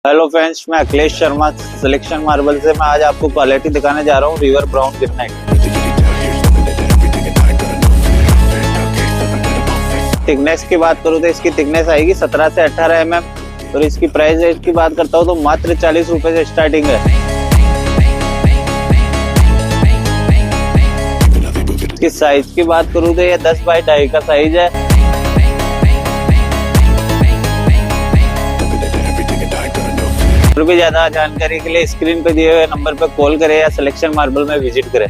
Hello friends, मैं Akhilesh Sharma selection marble से। मैं आज आपको क्वालिटी दिखाने जा रहा हूँ रिवर ब्राउन ग्रेनाइट। थिकनेस की बात करूँ तो इसकी थिकनेस आएगी 17 से 18 mm और इसकी प्राइस रेंज की बात करता हूँ तो मात्र 40 रुपए से स्टार्टिंग है। इसकी साइज की बात करूँ तो ये 10 बाई 2.5 का साइज है। और भी ज्यादा जानकारी के लिए स्क्रीन पे दिए हुए नंबर पर कॉल करें या सिलेक्शन मार्बल में विजिट करें।